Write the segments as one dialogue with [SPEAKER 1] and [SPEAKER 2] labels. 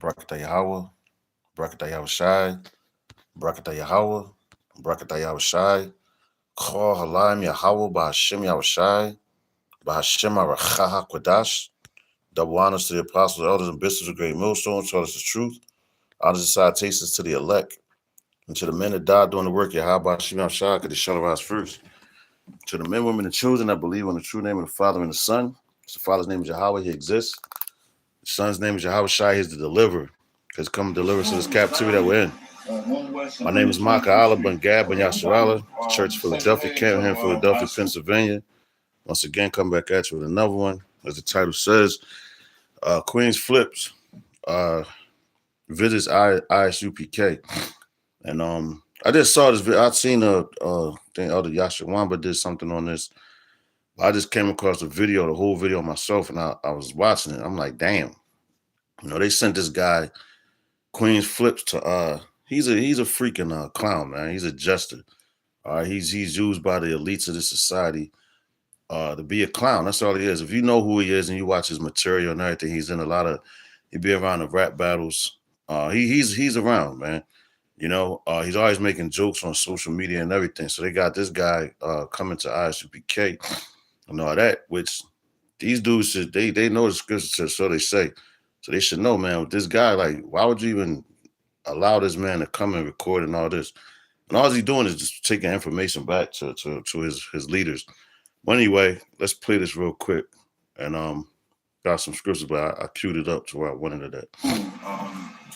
[SPEAKER 1] Brakata Yahweh, Brakata Yahushai, Brakata Yahweh, Brakata Yahushai, Kor Halayim Yahweh, Bahashim Yahushai, Bahashim Arachaha Kwadash. Double honors to the apostles, elders, and bishops of Great Millstone, taught us the truth. Honors and salutations to the elect, and to the men that died doing the work, Yahweh Bahashim Yahushai, could they shall arise first. To the men, women, and children that believe on the true name of the Father and the Son. The Father's name is Yahweh, he exists. The Son's name is Yahweh Shai, he's the deliverer. Because come and deliver us from this captivity that we're in. My name is Maka Allah Ben Gab Ben Yasharala, Church of Philadelphia, Camp here in Philadelphia, Pennsylvania. Once again, come back at you with another one. As the title says, Queenz flips, visits ISUPK. And I just saw this video. I'd seen I think Elder Yashawamba did something on this. I just came across the video, the whole video myself, and I was watching it. I'm like, damn. They sent this guy, Queenz flips, to he's a freaking clown, man. He's a jester. He's used by the elites of this society to be a clown. That's all he is. If you know who he is and you watch his material and everything, he's in he be around the rap battles. He's around, man. He's always making jokes on social media and everything. So they got this guy coming to ISUPK and all that, which these dudes should, they know the scriptures, so they say. So they should know, man, with this guy, like, why would you even allow this man to come and record and all this? And all he's doing is just taking information back to his leaders. But anyway, let's play this real quick. And got some scriptures, but I queued it up to where I wanted it at.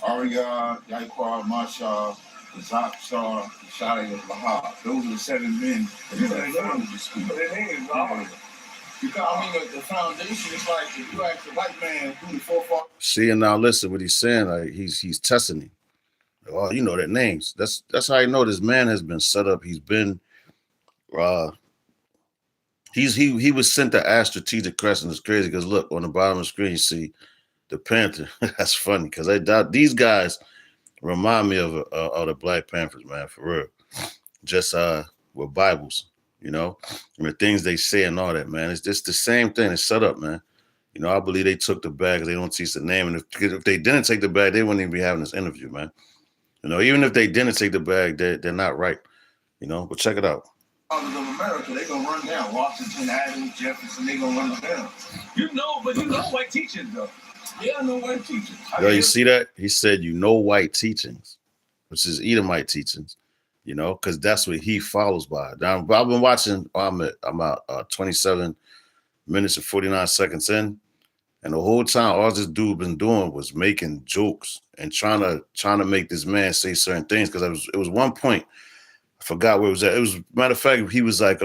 [SPEAKER 2] Arya, Yaquar, Masha, Zak, Shah, Shai, and Baha. Those are the 7 men Because the foundation is like, if you ask a white man who the forefathers.
[SPEAKER 1] See, and now listen what he's saying. Like he's testing him. Oh, you know their names. That's how you know this man has been set up. He's been he was sent to ask strategic questions. It's crazy because look on the bottom of the screen, you see the Panther. That's funny because these guys remind me of the Black Panthers, man, for real. Just with Bibles, and the things they say and all that, man. It's just the same thing. It's set up, man. I believe they took the bag because they don't teach the name. And if they didn't take the bag, they wouldn't even be having this interview, man. Even if they didn't take the bag, they're not right. But check it out.
[SPEAKER 2] Of America, they're gonna run down Washington, Adams, Jefferson, they're gonna run down. But you know white teachers though. Yeah, I know white teachers.
[SPEAKER 1] Yo, you see that? He said, white teachings, which is Edomite teachings, because that's what he follows by. Now, I've been watching, I'm at 27 minutes and 49 seconds in, and the whole time, all this dude been doing was making jokes and trying to make this man say certain things. Because it was one point, I forgot where it was at. It was, matter of fact, he was like,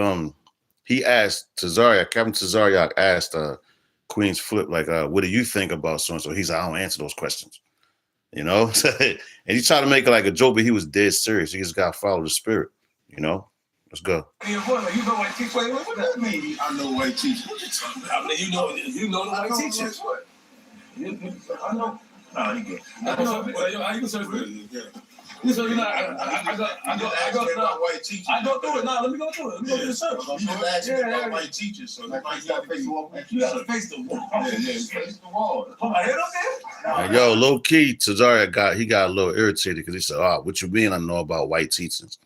[SPEAKER 1] he asked Captain Tazariak asked Queenz Flip, like, what do you think about so-and-so? He's like, I don't answer those questions, and he tried to make it like a joke, but he was dead serious. He just got to follow the spirit, Let's go.
[SPEAKER 2] You know white teachers. Wait, what does that mean? I know white teachers. What you talking about? I mean, you know the white teachers. What? I know. No, you good. I know. Well, you can search it. I go through it. Now let me go through it. Let me go through the search. You just asked about white teachers, so you got to face the wall. You got to face the wall. Yeah, face the wall. Put my head up there.
[SPEAKER 1] Yo, low key, Tazaria got a little irritated because he said, what you mean I know about white teachings?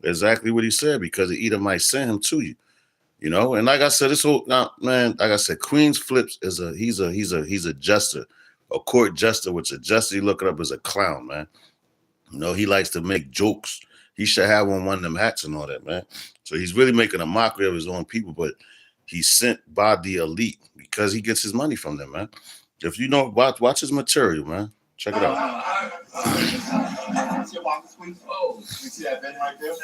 [SPEAKER 1] Exactly what he said, because the Edomite sent him to you, And like I said, Queenz Flips he's a jester, a court jester, which a jester, you look it up, is a clown, man. He likes to make jokes. He should have one of them hats and all that, man. So he's really making a mockery of his own people, but he's sent by the elite because he gets his money from them, man. If you know, watch his material, man. Check it out.
[SPEAKER 2] Oh, you see that bed right there?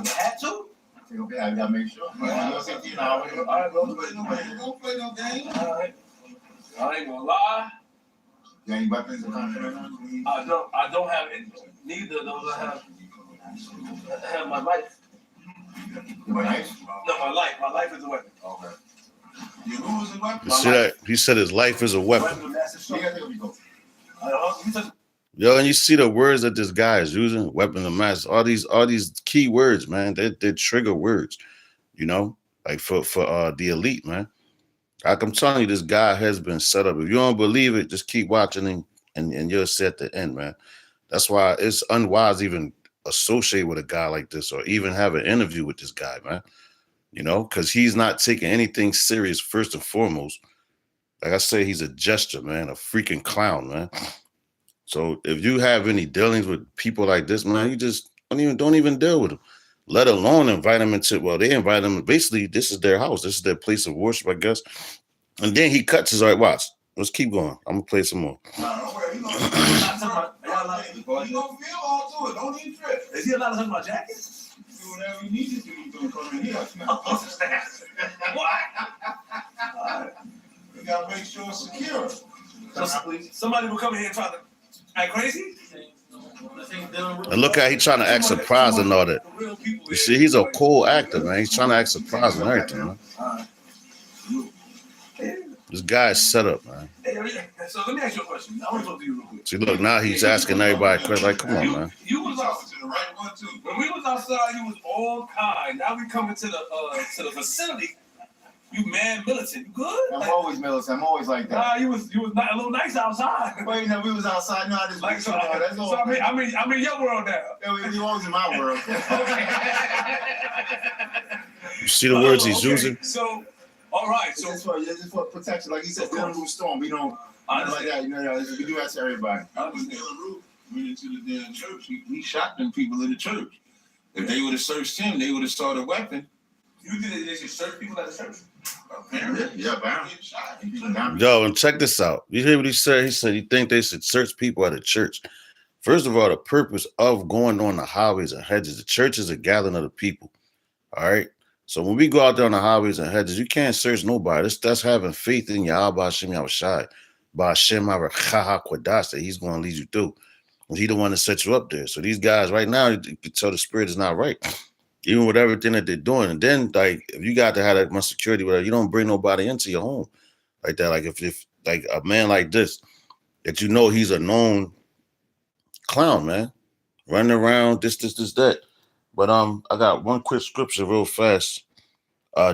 [SPEAKER 2] The hat too? I gotta make sure. Don't play no game. All right. I ain't gonna lie. You ain't weapons or nothing? I don't have it. Neither of those I have my life. Your life? No, my life. My life is a weapon. Okay. You lose a weapon?
[SPEAKER 1] You see that? He said his life is a weapon. Yo, and you see the words that this guy is using, weapon of mass, all these key words, man. They're trigger words, like for the elite, man. Like I'm telling you, this guy has been set up. If you don't believe it, just keep watching him, and you'll see at the end, man. That's why it's unwise even associate with a guy like this or even have an interview with this guy, man. You know, because he's not taking anything serious first and foremost. Like I say, he's a jester, man, a freaking clown, man. So if you have any dealings with people like this, man, you just don't even deal with them. Let alone invite them into, well, they invite them. Basically, this is their house. This is their place of worship, I guess. And then he cuts his, all right, watch. Let's keep going. I'm going to play some more.
[SPEAKER 2] You gonna feel all to it. Don't even trip. Is he allowed to touch my jacket? Do whatever you need to do. You don't come in here. What? You gotta make sure it's secure. Somebody will come in here and try to act crazy.
[SPEAKER 1] And look how he's trying to act surprised and all that. You see, he's a cool actor, man. He's trying to act surprised and everything, man. This guy is set up, man.
[SPEAKER 2] So let me ask you a question. I want to talk to you real quick.
[SPEAKER 1] See, look, now he's asking everybody questions. Like, come on, man.
[SPEAKER 2] You was out to the right one too. When we was outside, you was all kind. Now we coming to the facility. You mad militant. You good?
[SPEAKER 3] I'm always militant. I'm always like that.
[SPEAKER 2] Nah, you was not a little nice outside.
[SPEAKER 3] Well, you know, we was outside. No, I just
[SPEAKER 2] like so. That's all. So I'm in your world now.
[SPEAKER 3] You always in my world.
[SPEAKER 1] You see the words he's using?
[SPEAKER 2] So. All right, so
[SPEAKER 3] it's for protection. Like he said, we're in a storm. We don't like that. You know, we do that to everybody.
[SPEAKER 2] I was went into the damn church. He shot them people in the church. If they would have searched him, they would have started a weapon. You think they should search people at the church? Apparently, yeah, apparently.
[SPEAKER 1] Yo, and check this out. You hear what he said? He said he think they should search people at a church. First of all, the purpose of going on the highways and hedges, the church is a gathering of the people. All right. So when we go out there on the highways and hedges, you can't search nobody. That's having faith in Yahweh Hashem Yahushai, by Hashem Arachaha Kwadash, that he's going to lead you through. And he's the one that set you up there. So these guys right now, you can tell the spirit is not right, even with everything that they're doing. And then, like, if you got to have that much security, whatever, you don't bring nobody into your home like that. Like if like a man like this, that you know he's a known clown, man, running around this, that. But I got one quick scripture real fast.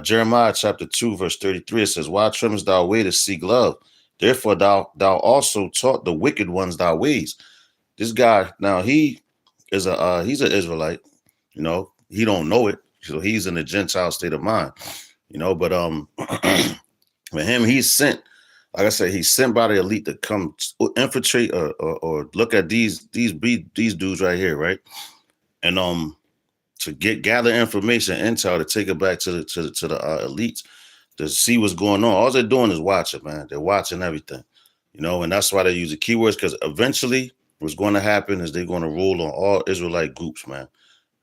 [SPEAKER 1] Jeremiah chapter 2, verse 33. It says, "Why trimmest thou way to seek love? Therefore thou also taught the wicked ones thy ways." This guy, now he's an Israelite, you know, he don't know it. So he's in a Gentile state of mind, you know, but with him, he's sent, like I said, he's sent by the elite to come infiltrate or look at these dudes right here, right? And to gather information, intel, to take it back to the elites, to see what's going on. All they're doing is watching, man. They're watching everything, you know, and that's why they use the keywords, because eventually what's going to happen is they're going to rule on all Israelite groups, man,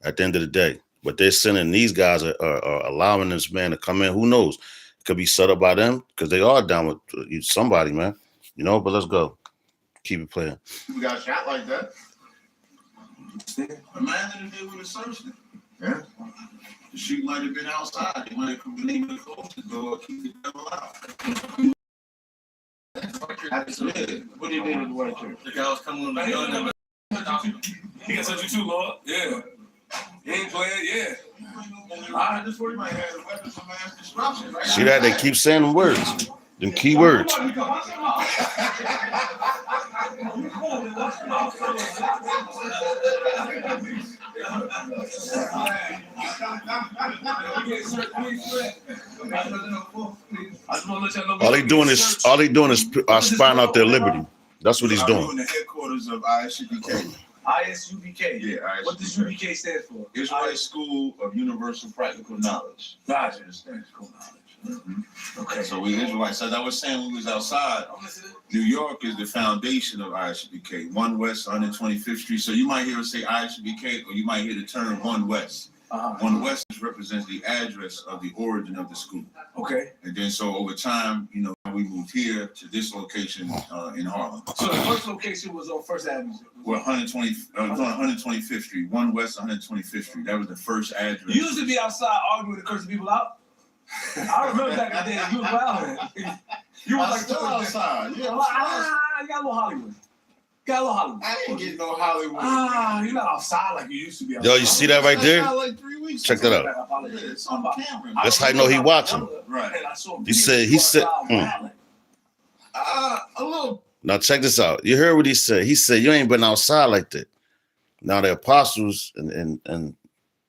[SPEAKER 1] at the end of the day. But they're sending these guys are allowing this man to come in. Who knows? It could be set up by them because they are down with somebody, man, you know, but let's go. Keep it playing.
[SPEAKER 3] We got shot like that.
[SPEAKER 2] Imagine if they would have searched it.
[SPEAKER 3] Yeah.
[SPEAKER 2] The shoot might have been outside. They might have been able to close the door, keep the devil out. What do you mean with the white church? The guy was coming on the gun. He can touch you too, Lord. Yeah. He ain't playing, yeah. I just worry might have weapons of mass destruction. Right?
[SPEAKER 1] See that? They keep saying the words, them key words. All they doing is spying out their liberty. That's what he's doing.
[SPEAKER 2] In the headquarters of ISUPK. ISUPK. Yeah, ISUPK. What does UPK stand for? Israelite School of Universal Practical Knowledge. Gotcha. Practical knowledge. Mm-hmm. Okay. So we Israelites. As I was saying, when we was outside, New York is the foundation of ISUPK. 1 West, 125th Street. So you might hear us say ISUPK, or you might hear the term 1 West. 1 West represents the address of the origin of the school. Okay. And then so over time, you know, we moved here to this location in Harlem. So the first location was on First Avenue. Well, 125th Street, 1 West, 125th Street. That was the first address. You used to be outside arguing to curse people out. I remember back in the day, you was wild. You was like
[SPEAKER 3] still outside. Yeah,
[SPEAKER 2] I got a little Hollywood. Got a little Hollywood.
[SPEAKER 3] I didn't get no Hollywood.
[SPEAKER 2] You're not outside like you used to be.
[SPEAKER 1] Yo, you see that right there?
[SPEAKER 3] Like 3 weeks
[SPEAKER 1] Check that out.
[SPEAKER 3] Yeah, it's on camera.
[SPEAKER 1] That's how I know he watching.
[SPEAKER 3] Right.
[SPEAKER 1] He said.
[SPEAKER 3] A little.
[SPEAKER 1] Now check this out. You heard what he said. He said you ain't been outside like that. Now the apostles and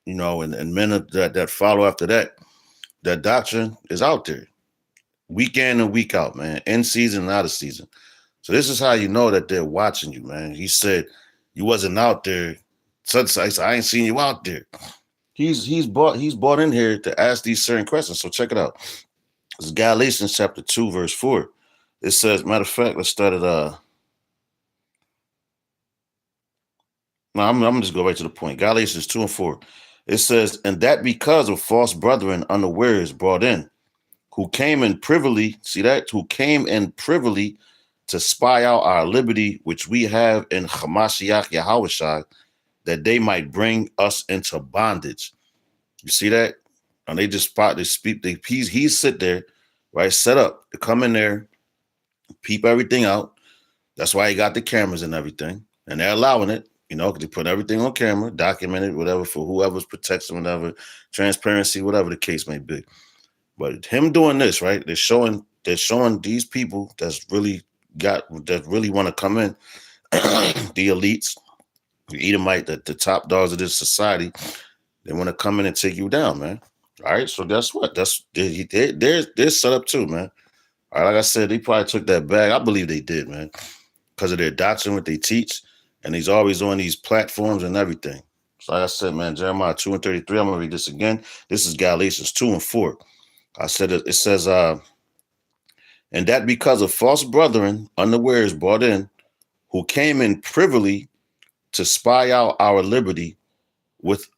[SPEAKER 1] you know and men that follow after that doctrine is out there, week in and week out, man, in season and out of season. So this is how you know that they're watching you, man. He said you wasn't out there. I ain't seen you out there. He's brought in here to ask these certain questions. So check it out. It's Galatians chapter 2, verse 4. It says, matter of fact, let's start at no, I'm gonna just go right to the point. Galatians 2 and 4. It says, and that because of false brethren unawares brought in, who came in privily, see that? Who came in privily to spy out our liberty, which we have in Hamashiach Yahushua, that they might bring us into bondage. You see that? And they just he's sit there, right? Set up to come in there, peep everything out. That's why he got the cameras and everything. And they're allowing it, you know, because they put everything on camera, documented, whatever, for whoever's protection, whatever, transparency, whatever the case may be. But him doing this, right? They're showing these people that really want to come in, the elites, the Edomite, the top dogs of this society. They want to come in and take you down, man. All right, so that's what they're set up too, man. All right, like I said, they probably took that bag. I believe they did, man, because of their doctrine, what they teach, and he's always on these platforms and everything. So like I said, man, Jeremiah 2 and 33. I'm gonna read this again. This is Galatians 2 and 4. I said it says, and that because of false brethren unawares brought in, who came in privily to spy out our liberty, with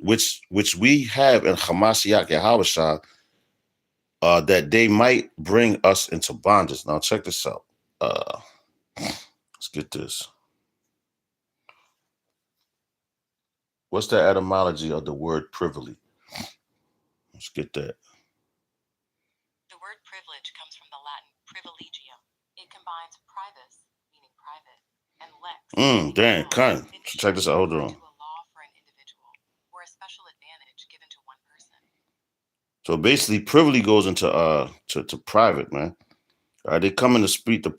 [SPEAKER 1] which we have in Hamashiach Yahushua, that they might bring us into bondage. Now check this out. Let's get this. What's the etymology of the word privily? Let's get that.
[SPEAKER 4] The word privilege comes from the Latin privilegium. It combines privis, meaning private, and lex.
[SPEAKER 1] Damn, kind. Check this out. Hold on. So basically, privily goes into to private, man. All right, they come in to speak the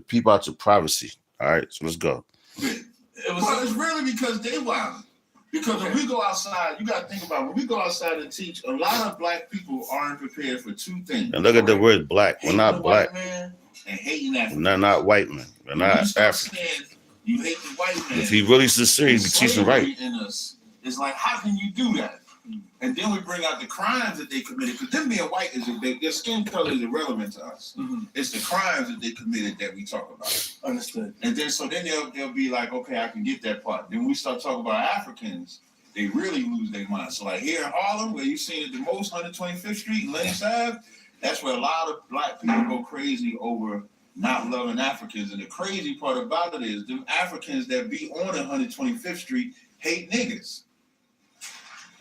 [SPEAKER 1] people out to privacy. All right, so let's go.
[SPEAKER 3] It's really because they wild. Because when we go outside, you got to think about when we go outside and teach, a lot of black people aren't prepared for two things.
[SPEAKER 1] And look at the word black. We're not black.
[SPEAKER 3] Man and hating African.
[SPEAKER 1] We're not white men. We're not African.
[SPEAKER 3] You hate the white man.
[SPEAKER 1] If he really sincere, he'd be teaching right.
[SPEAKER 3] In us, it's like, how can you do that? And then we bring out the crimes that they committed. Because them being white, their skin color is irrelevant to us. Mm-hmm. It's the crimes that they committed that we talk about.
[SPEAKER 2] Understood.
[SPEAKER 3] And then they'll be like, okay, I can get that part. Then we start talking about Africans, they really lose their mind. So like here in Harlem, where you've seen it the most, 125th Street, Lenox Ave, that's where a lot of black people go crazy over not loving Africans. And the crazy part about it is them Africans that be on 125th Street hate niggas.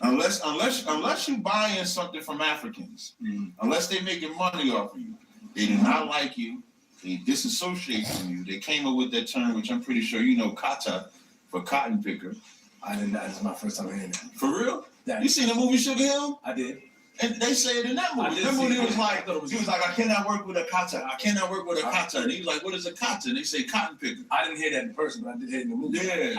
[SPEAKER 3] Unless you buy in something from Africans, unless they making money off of you, they do not like you. They disassociate from you. They came up with that term, which I'm pretty sure you know, kata, for cotton picker.
[SPEAKER 2] I didn't know. This is my first time hearing that.
[SPEAKER 3] For real? You seen the movie Sugar Hill?
[SPEAKER 2] I did.
[SPEAKER 3] And they say it in that movie. That movie was like, I cannot work with a kata. I cannot work with a kata. And he was like, what is a kata? And they say cotton picker.
[SPEAKER 2] I didn't hear that in person, but I did hear it in the movie.
[SPEAKER 3] Yeah.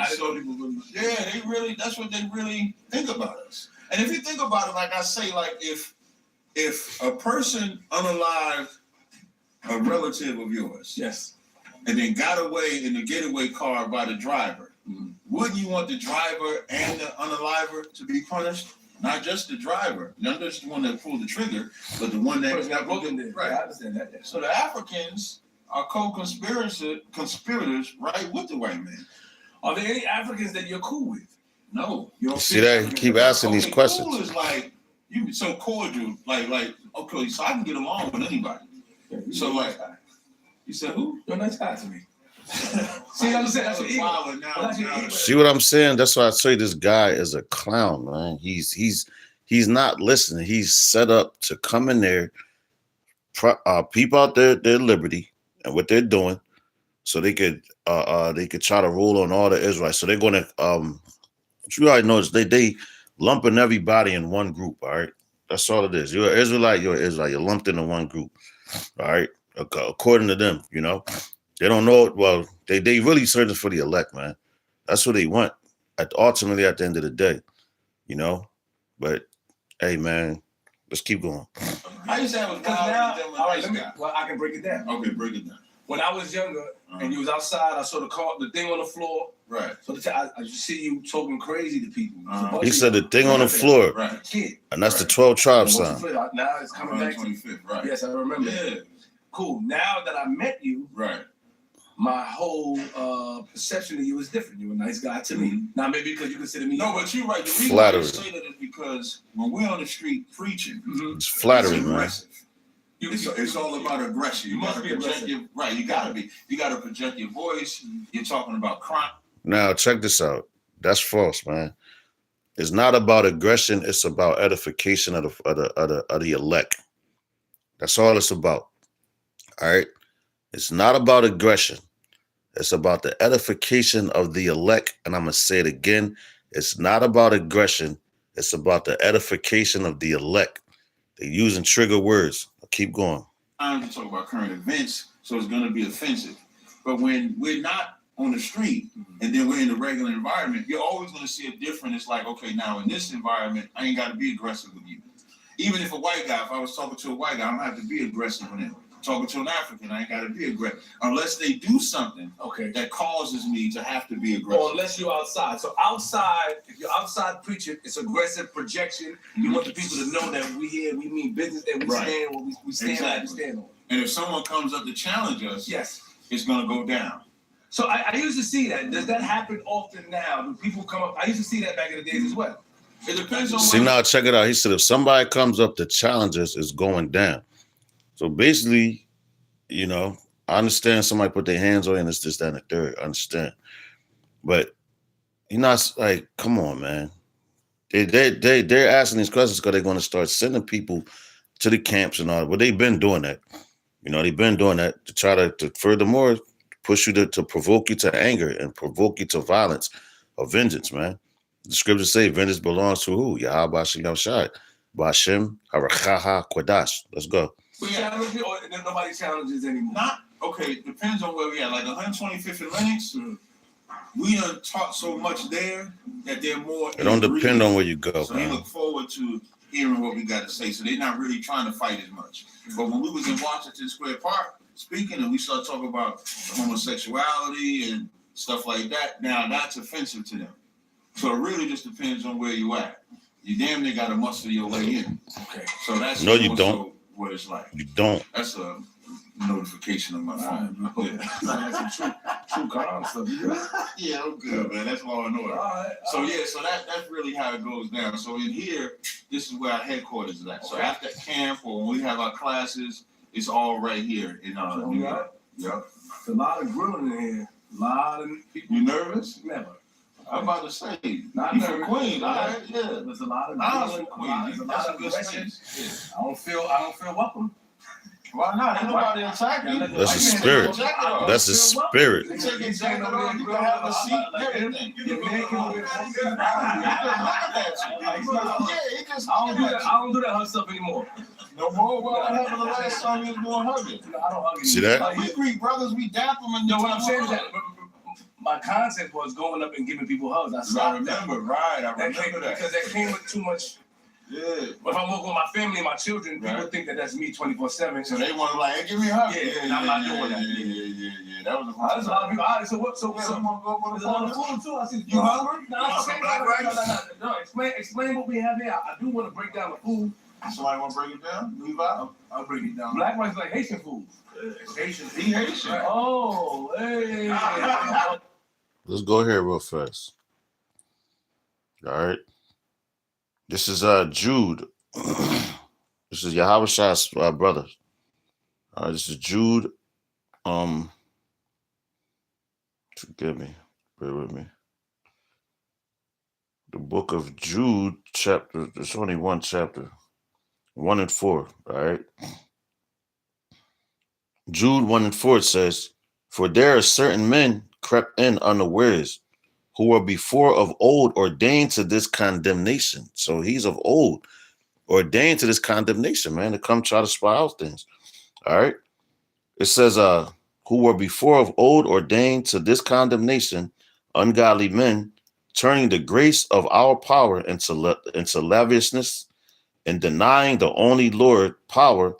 [SPEAKER 3] That's what they really think about us. And if you think about it, like I say, like if a person unalived a relative of yours,
[SPEAKER 2] yes,
[SPEAKER 3] and then got away in the getaway car by the driver, wouldn't you want the driver and the unaliver to be punished? Not just the driver, not just the one that pulled the trigger, but the one that got broken there. Right.
[SPEAKER 2] I understand that. Yeah.
[SPEAKER 3] So the Africans are conspirators, right, with the white man.
[SPEAKER 2] Are there any Africans that you're cool with?
[SPEAKER 3] No.
[SPEAKER 1] You see that? You keep asking these questions.
[SPEAKER 3] Cool is like, you so cordial, like, okay, so I can get along with anybody.
[SPEAKER 2] Yeah,
[SPEAKER 3] so like, you said who?
[SPEAKER 2] You're a nice guy to me. See, I'm saying that's what
[SPEAKER 1] See what I'm saying? That's why I say this guy is a clown, man. He's not listening. He's set up to come in there, peep out their liberty and what they're doing, so they could try to rule on all the Israelites. So they're gonna you already know this, they lumping everybody in one group, all right? That's all it is. You're an Israelite, you're an Israelite. You're lumped into one group, all right? According to them, you know. They don't know, well, they really searching for the elect, man. That's what they want, ultimately at the end of the day, you know? But, hey, man, let's keep going.
[SPEAKER 3] How you say it was
[SPEAKER 2] Because now, all right, well, I can break it down.
[SPEAKER 3] Okay, break it down.
[SPEAKER 2] When I was younger and you was outside, I saw the thing on the floor.
[SPEAKER 3] Right.
[SPEAKER 2] So I just see you talking crazy to people.
[SPEAKER 1] He said the thing on the floor.
[SPEAKER 3] Right.
[SPEAKER 2] Kid.
[SPEAKER 1] And that's the 12 tribes sign.
[SPEAKER 2] Now it's coming back to
[SPEAKER 3] 25th, right.
[SPEAKER 2] Yes, I remember.
[SPEAKER 3] Yeah.
[SPEAKER 2] Cool. Now that I met you,
[SPEAKER 3] Right.
[SPEAKER 2] my whole perception of you is different. You're a nice guy to me. Now maybe because you consider me.
[SPEAKER 3] No, but you're right. The reason I say that is because when we're on the street preaching,
[SPEAKER 1] it's flattery, man.
[SPEAKER 3] It's all about aggression. You gotta project your right. You gotta project your voice. You're talking about crime.
[SPEAKER 1] Now check this out. That's false, man. It's not about aggression. It's about edification of the elect. That's all it's about. All right. It's not about aggression. It's about the edification of the elect. And I'm gonna say it again. It's not about aggression. It's about the edification of the elect. They're using trigger words. Keep going.
[SPEAKER 3] I'm to talk about current events, so it's going to be offensive. But when we're not on the street and then we're in the regular environment, you're always going to see a difference. It's like, okay, now in this environment, I ain't got to be aggressive with you. Even if a white guy, if I was talking to a white guy, I'm going to have to be aggressive with him. Talking to an African, I ain't got to be aggressive. Unless they do something that causes me to have to be aggressive.
[SPEAKER 2] Or unless you're outside. So outside, if you're outside preaching, it's aggressive projection. You want the people to know that we here, we mean business, and we stand what we stand on. We stand on.
[SPEAKER 3] And if someone comes up to challenge us,
[SPEAKER 2] yes,
[SPEAKER 3] it's going to go down.
[SPEAKER 2] So I used to see that. Does that happen often now? Do people come up? I used to see that back in the days as well.
[SPEAKER 3] It depends on.
[SPEAKER 1] See, now check it out. He said if somebody comes up to challenge us, it's going down. So basically, you know, I understand somebody put their hands on you and it's this, that, and the third. I understand. But you're not like, come on, man. They're asking these questions because they're going to start sending people to the camps and all. Well, they've been doing that. You know, they've been doing that to try to furthermore push you to provoke you to anger and provoke you to violence or vengeance, man. The scriptures say vengeance belongs to who? Yahweh Shem Shai. Bashem Harachaha Kwadash. Let's go.
[SPEAKER 2] Nobody challenges anymore.
[SPEAKER 3] Not okay. Depends on where we at. Like 125th and Lennox, we done taught so much there that they're more.
[SPEAKER 1] It don't depend on where you go.
[SPEAKER 3] So they look forward to hearing what we got to say. So they're not really trying to fight as much. But when we was in Washington Square Park speaking, and we started talking about homosexuality and stuff like that, now that's offensive to them. So it really just depends on where you at. You damn near got to muscle your way in. Okay. So that's
[SPEAKER 1] no, you don't.
[SPEAKER 3] What it's like.
[SPEAKER 1] You don't.
[SPEAKER 3] That's a notification on my phone.
[SPEAKER 2] That's some true calm stuff.
[SPEAKER 3] Yeah, I'm good, man. That's law and order. So that's really how it goes down. So in here, this is where our headquarters is at. So after camp or when we have our classes, it's all right here in New York. Yep.
[SPEAKER 2] It's a lot of grilling in here. A lot of people.
[SPEAKER 3] You nervous?
[SPEAKER 2] Never.
[SPEAKER 3] I'm about to say,
[SPEAKER 2] not
[SPEAKER 3] you from Queenz, all right? Yeah.
[SPEAKER 2] There's a lot of
[SPEAKER 3] Queenz.
[SPEAKER 2] There's a lot of aggression. I don't feel welcome.
[SPEAKER 3] Why not? Ain't nobody attacking you.
[SPEAKER 1] That's the spirit. That's the spirit.
[SPEAKER 3] You take your jacket off, you can have a seat, everything.
[SPEAKER 2] I don't do that hug stuff anymore.
[SPEAKER 3] No more? Well, what happened the last time you was going hugging?
[SPEAKER 2] I don't hug anymore.
[SPEAKER 1] See that?
[SPEAKER 3] We greet brothers, we dap them and
[SPEAKER 2] know what I'm saying is that my concept was going up and giving people hugs.
[SPEAKER 3] I remember that.
[SPEAKER 2] Because that came with too much.
[SPEAKER 3] Yeah.
[SPEAKER 2] But if I'm walking with my family and my children, people think that that's me 24/7.
[SPEAKER 3] So they want to like, hey, give me a hug.
[SPEAKER 2] Yeah, I'm not doing that.
[SPEAKER 3] Yeah. That was
[SPEAKER 2] there's a lot of people. All right, so what? So there's a lot of food too. I see. You hungry? No. Explain what we have here. I do want to break down the food.
[SPEAKER 3] Somebody want to break it down? Leave out?
[SPEAKER 2] I'll break it down. Black rice is like Haitian food. Haitian.
[SPEAKER 3] He Haitian.
[SPEAKER 2] Oh, hey.
[SPEAKER 1] Let's go here real fast. All right. This is Jude. This is Yahweh Shai's brother. This is Jude. Forgive me. Bear with me. The book of Jude, chapter. There's only one chapter. 1 and 4. All right. Jude 1 and 4 says, For there are certain men crept in unawares, who were before of old ordained to this condemnation. So he's of old ordained to this condemnation, man, to come try to spy out things. All right. It says, who were before of old ordained to this condemnation, ungodly men, turning the grace of our power into lavishedness and denying the only Lord power,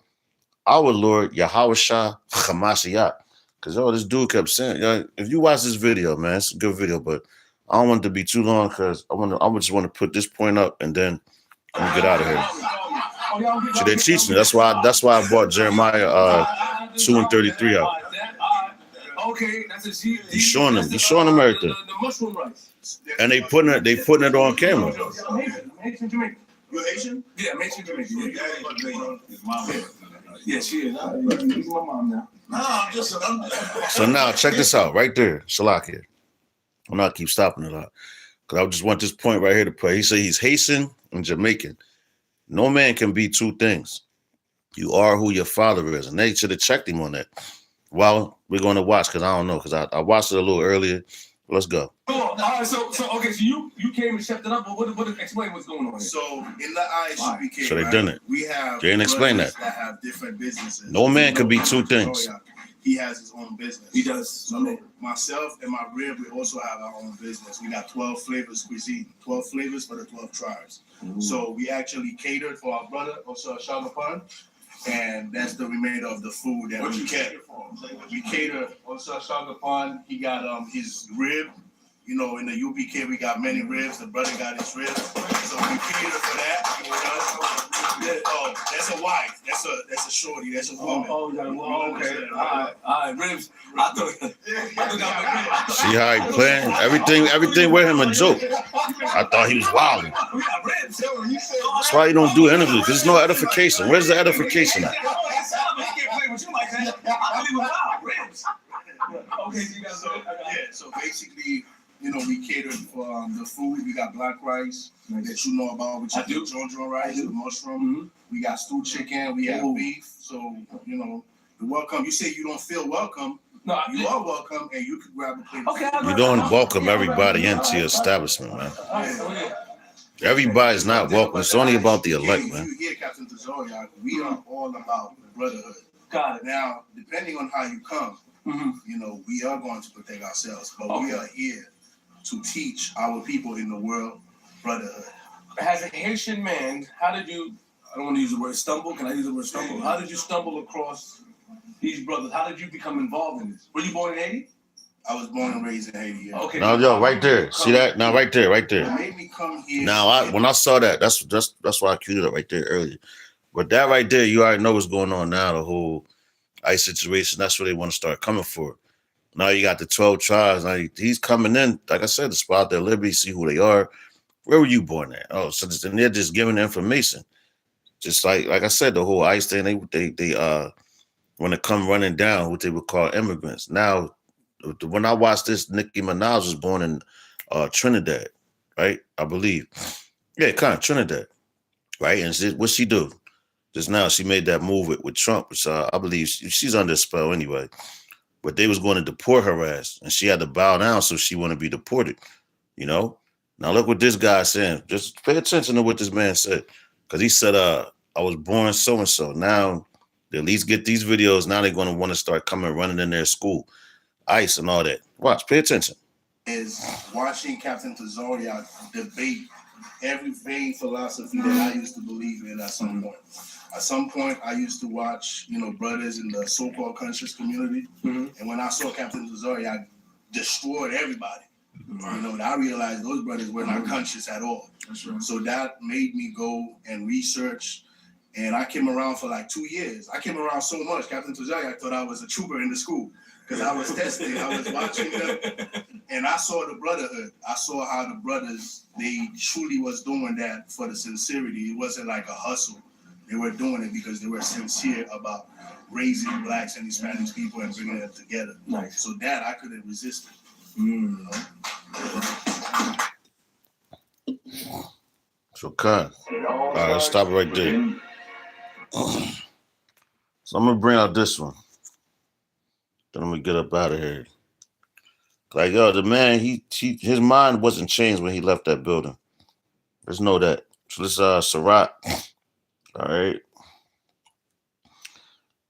[SPEAKER 1] our Lord Yahushua Hamashiach. Because this dude kept saying, if you watch this video, man, it's a good video, but I don't want it to be too long because I just want to put this point up and then I'm gonna get out of here. So they're teaching. That's why I brought Jeremiah 2:33 out.
[SPEAKER 2] Okay, that's a G.
[SPEAKER 1] He's showing them everything.
[SPEAKER 2] The mushroom rice.
[SPEAKER 1] And they putting it on camera.
[SPEAKER 2] I'm Haitian Jamaican. You Haitian? Yeah, I'm Haitian Jamaican. Yeah, she is. He's my mom now. No, I'm just.
[SPEAKER 1] So now check this out, right there, Shalakia. I'm not keep stopping it out because I just want this point right here to play. He said he's Haitian and Jamaican. No man can be two things. You are who your father is, and they should have checked him on that. Well, we're going to watch because I don't know because I watched it a little earlier. Let's go.
[SPEAKER 2] All right, so okay, so you came and stepped it up, but what explain what's going on here?
[SPEAKER 5] So in the ISUPK,
[SPEAKER 1] So they done it.
[SPEAKER 5] We have
[SPEAKER 1] They didn't explain that.
[SPEAKER 5] Have different businesses.
[SPEAKER 1] No man could be two things.
[SPEAKER 5] He has his own business.
[SPEAKER 2] He does.
[SPEAKER 5] So myself and my rib, we also have our own business. We got 12 flavors cuisine, 12 flavors for the 12 tribes. Mm-hmm. So we actually catered for our brother, also Shagapan, and that's the remainder of the food that we cater for. We cater also Shagapan. He got his rib. You know, in the UPK, we got many ribs. The brother got his ribs. So we cater for that. Oh, that's a wife. That's a shorty. That's a woman.
[SPEAKER 2] Okay. All right. Ribs. I thought
[SPEAKER 1] See how he playing? Everything with him a joke. I thought he was wilding. That's why you don't do interviews. There's no edification. Where's the edification at?
[SPEAKER 5] So basically, you know, we catered for the food. We got black rice that you know about, which is the jonjo rice, the mushroom. Mm-hmm. We got stewed chicken. We have beef. So, you know, the welcome. You say you don't feel welcome. No, you are welcome, and you can grab a plate. Okay,
[SPEAKER 1] you don't welcome everybody into your establishment, man. Everybody's not welcome. It's only about the elect, man.
[SPEAKER 5] You hear Captain Tezoria, we are all about brotherhood.
[SPEAKER 2] Got it.
[SPEAKER 5] Now, depending on how you come, you know, we are going to protect ourselves, but we are here to teach our people in the world brotherhood.
[SPEAKER 2] As a Haitian man, how did you, I don't want to use the word stumble, can I use the word stumble? How did you stumble across these brothers? How did you become involved in this? Were you born in Haiti?
[SPEAKER 5] I was born and raised in Haiti, yeah.
[SPEAKER 1] Okay. Now, yo, right there. See that? Now, right there.
[SPEAKER 5] It made me come here.
[SPEAKER 1] Now, when I saw that, that's why I queued it up right there earlier. But that right there, you already know what's going on now, the whole ICE situation. That's what they want to start coming for. Now you got the 12 tribes. Now he's coming in, like I said, to spot their liberty, see who they are. Where were you born at? Oh, so they're just giving information. Just like I said, the whole ICE thing, they want to come running down what they would call immigrants. Now, when I watched this, Nicki Minaj was born in Trinidad, right? I believe. Yeah, kind of Trinidad, right? And what she do? Just now, she made that move with Trump, which I believe she's under a spell anyway. But they was going to deport her ass, and she had to bow down so she wouldn't be deported, you know? Now look what this guy's saying. Just pay attention to what this man said. Because he said, I was born so-and-so. Now, they at least get these videos. Now they're going to want to start coming running in their school. ICE and all that. Watch, pay attention.
[SPEAKER 5] Is watching Captain Tezoria debate every vain philosophy that I used to believe in at some point. At some point, I used to watch, you know, brothers in the so-called conscious community. Mm-hmm. And when I saw Captain Tezoria, I destroyed everybody. Mm-hmm. You know, and I realized those brothers were not conscious at all. That's right. So that made me go and research. And I came around for like 2 years. I came around so much, Captain Tezoria, I thought I was a trooper in the school. Because I was testing, I was watching them. And I saw the brotherhood. I saw how the brothers, they truly was doing that for the sincerity. It wasn't like a hustle. They were doing it because they were sincere about raising blacks and Hispanic people and bringing them together. Nice. So that I couldn't resist it. You know?
[SPEAKER 1] So, all right, let's stop it right there. So I'm going to bring out this one. Then I'm gonna get up out of here. Like, yo, the man, his mind wasn't changed when he left that building. Let's know that. So this Sirach. All right.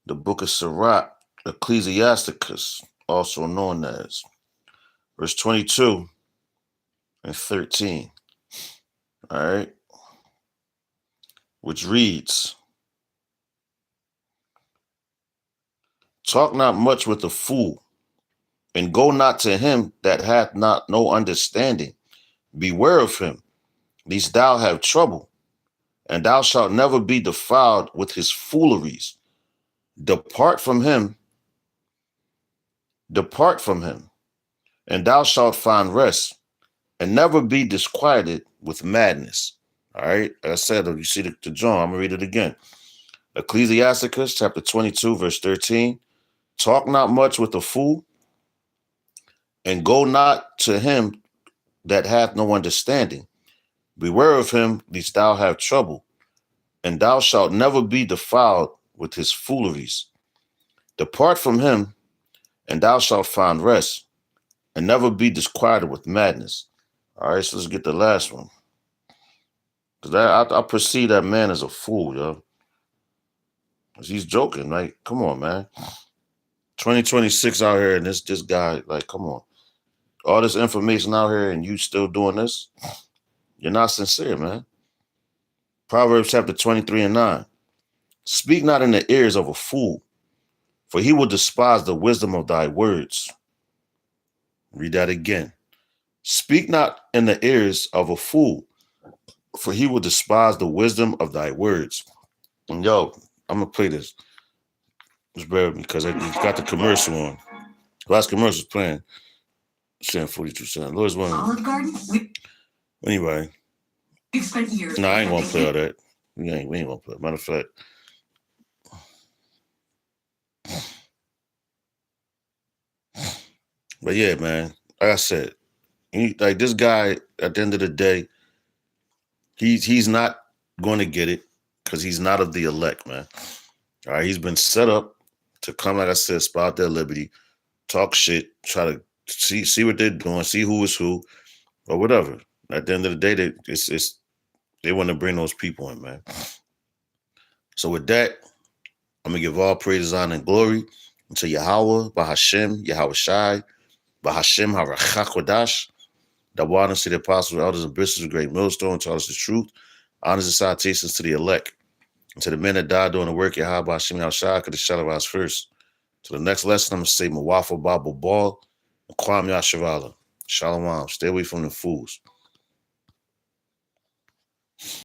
[SPEAKER 1] The book of Sirach, Ecclesiasticus, also known as verse 22 and 13. All right. Which reads, talk not much with a fool, and go not to him that hath not no understanding. Beware of him, lest thou have trouble, and thou shalt never be defiled with his fooleries. Depart from him, and thou shalt find rest, and never be disquieted with madness. All right, like I said, you see the John, I'm gonna read it again. Ecclesiasticus chapter 22, verse 13. Talk not much with a fool, and go not to him that hath no understanding. Beware of him, lest thou have trouble, and thou shalt never be defiled with his fooleries. Depart from him, and thou shalt find rest, and never be disquieted with madness. All right, so let's get the last one. Because I perceive that man as a fool, yo. He's joking, like, come on, man. 2026 out here, and this guy, like, come on. All this information out here, and you still doing this? You're not sincere, man. Proverbs chapter 23 and 9. Speak not in the ears of a fool, for he will despise the wisdom of thy words. Read that again. Speak not in the ears of a fool, for he will despise the wisdom of thy words. And yo, I'm going to play this. Just bear with me because it's got the commercial on. Last commercial's playing. Saying 42 cents. Lord's one.
[SPEAKER 6] Olive Garden?
[SPEAKER 1] Anyway.
[SPEAKER 6] We've spent years.
[SPEAKER 1] No, I ain't going to play all that. We ain't going to play. Matter of fact. But yeah, man, like I said, like this guy, at the end of the day, he's not going to get it because he's not of the elect, man. All right, he's been set up to come, like I said, spot their liberty, talk shit, try to see what they're doing, see who is who, or whatever. At the end of the day, they want to bring those people in, man. So with that, I'm going to give all praises, honor, and glory unto Yahweh, Bahashem, Yahweh Shai, Bahashem HaRachakodash, that water to the apostles, elders, and bishops of great millstone, taught us the truth, honors and salutations to the elect, and to the men that died doing the work at Yahweh Bahashem Yahweh Shai, could the shadow of us first. To the next lesson, I'm going to say Mawafa Bible Ball, and Kwam Yashavala. Shalom. Stay away from the fools.